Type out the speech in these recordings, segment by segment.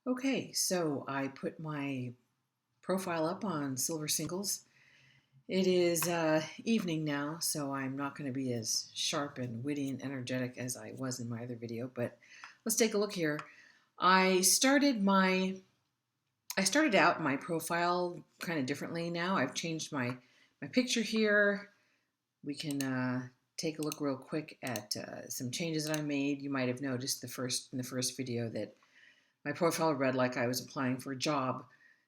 Okay, so I put my profile up on Silver Singles. It is evening now, so I'm not going to be as sharp and witty and energetic as I was in my other video, but let's take a look here. I started my I started out my profile kind of differently now. I've changed my picture here. We can take a look real quick at some changes that I made. You might have noticed in the first video that my profile read like I was applying for a job.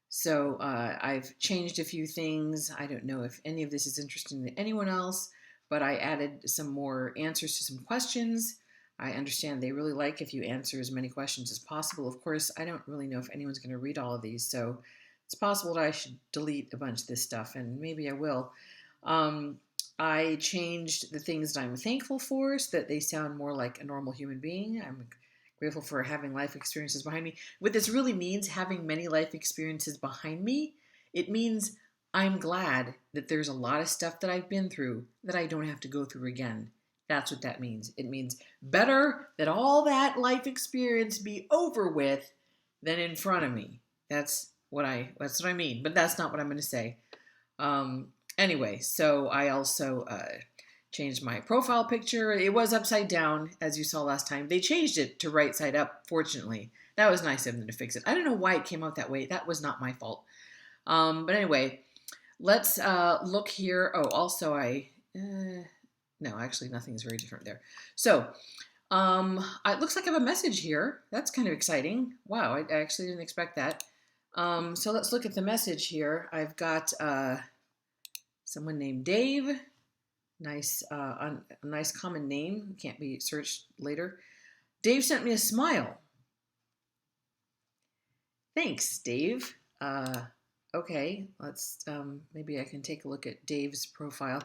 So I've changed a few things. I don't know if any of this is interesting to anyone else, but I added some more answers to some questions. I understand they really like if you answer as many questions as possible. Of course, I don't really know if anyone's going to read all of these, so it's possible that I should delete a bunch of this stuff, and maybe I will. Um, I changed the things that I'm thankful for so that they sound more like a normal human being. I'm grateful for having life experiences behind me. What this really means, having many life experiences behind me, it means I'm glad that there's a lot of stuff that I've been through that I don't have to go through again. That's what that means. It means better that all that life experience be over with than in front of me. That's what I mean, but that's not what I'm going to say. Anyway, so I also changed my profile picture. It was upside down, as you saw last time. They changed it to right side up, fortunately. That was nice of them to fix it. I don't know why it came out that way. That was not my fault. But anyway, let's look here. Oh, also no, actually nothing is very different there. So it looks like I have a message here. That's kind of exciting. Wow, I actually didn't expect that. So let's look at the message here. I've got someone named Dave. Nice, a nice common name. Can't be searched later. Dave sent me a smile. Thanks, Dave. Okay, let's maybe I can take a look at Dave's profile.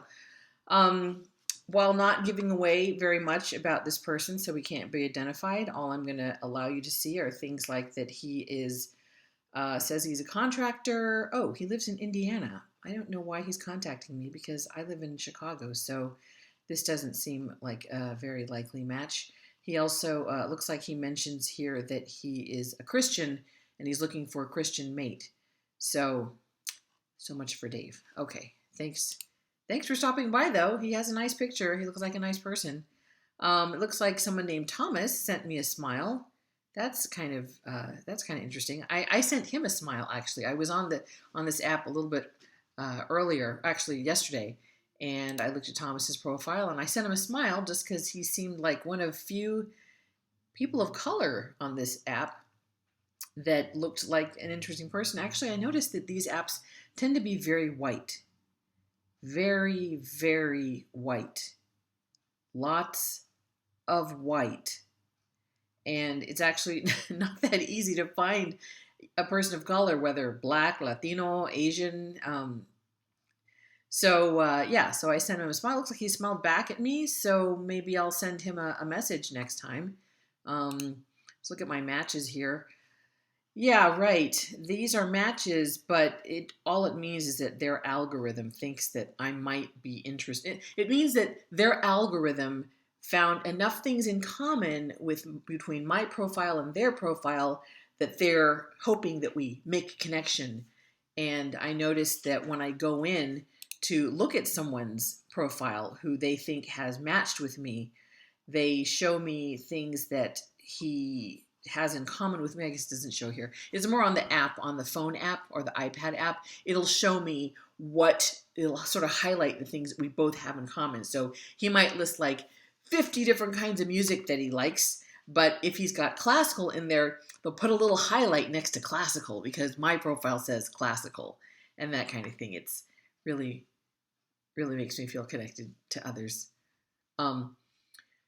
Um, while not giving away very much about this person, so we can't be identified, all I'm going to allow you to see are things like that he is says he's a contractor. Oh, he lives in Indiana. I don't know why he's contacting me because I live in Chicago, so this doesn't seem like a very likely match. He also looks like he mentions here that he is a Christian and he's looking for a Christian mate. So much for Dave. Okay, thanks. Thanks for stopping by, though. He has a nice picture. He looks like a nice person. It looks like someone named Thomas sent me a smile. That's kind of interesting. I sent him a smile actually. I was on this app a little bit earlier, actually yesterday, and I looked at Thomas's profile and I sent him a smile just because he seemed like one of few people of color on this app that looked like an interesting person. Actually, I noticed that these apps tend to be very white, very very white, lots of white, and it's actually not that easy to find a person of color, whether black, Latino, Asian. So I sent him a smile. Looks like he smiled back at me. So maybe I'll send him a message next time. Let's look at my matches here. Yeah, right. These are matches, but it all it means is that their algorithm thinks that I might be interested. It means that their algorithm found enough things in common with between my profile and their profile that they're hoping that we make a connection. And I noticed that when I go in to look at someone's profile who they think has matched with me, they show me things that he has in common with me. I guess it doesn't show here. It's more on the app, on the phone app or the iPad app. It'll show me it'll sort of highlight the things that we both have in common. So he might list like 50 different kinds of music that he likes, but if he's got classical in there, they'll put a little highlight next to classical because my profile says classical and that kind of thing. It's really, really makes me feel connected to others. Um,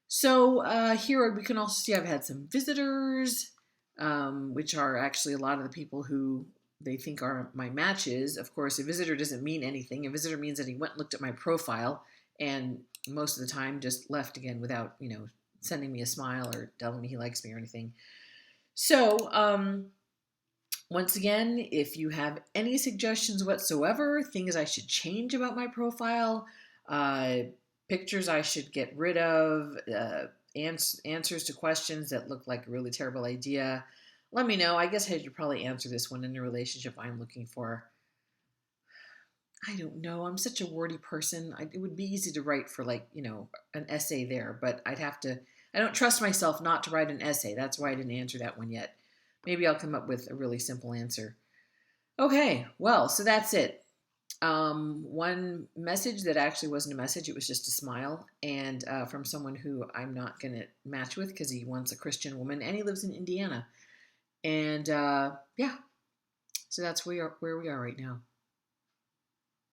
so here we can also see I've had some visitors, which are actually a lot of the people who they think are my matches. Of course, a visitor doesn't mean anything. A visitor means that he went and looked at my profile and most of the time just left again without, sending me a smile or telling me he likes me or anything. So once again, if you have any suggestions whatsoever, things I should change about my profile, uh, pictures I should get rid of, answers to questions that look like a really terrible idea, let me know. I guess I should probably answer this one in the relationship I'm looking for. I don't know. I'm such a wordy person. It would be easy to write for like, an essay there, but I don't trust myself not to write an essay. That's why I didn't answer that one yet. Maybe I'll come up with a really simple answer. Okay, well, so that's it. One message that actually wasn't a message, it was just a smile, and from someone who I'm not going to match with because he wants a Christian woman and he lives in Indiana. And yeah, so that's where we are right now.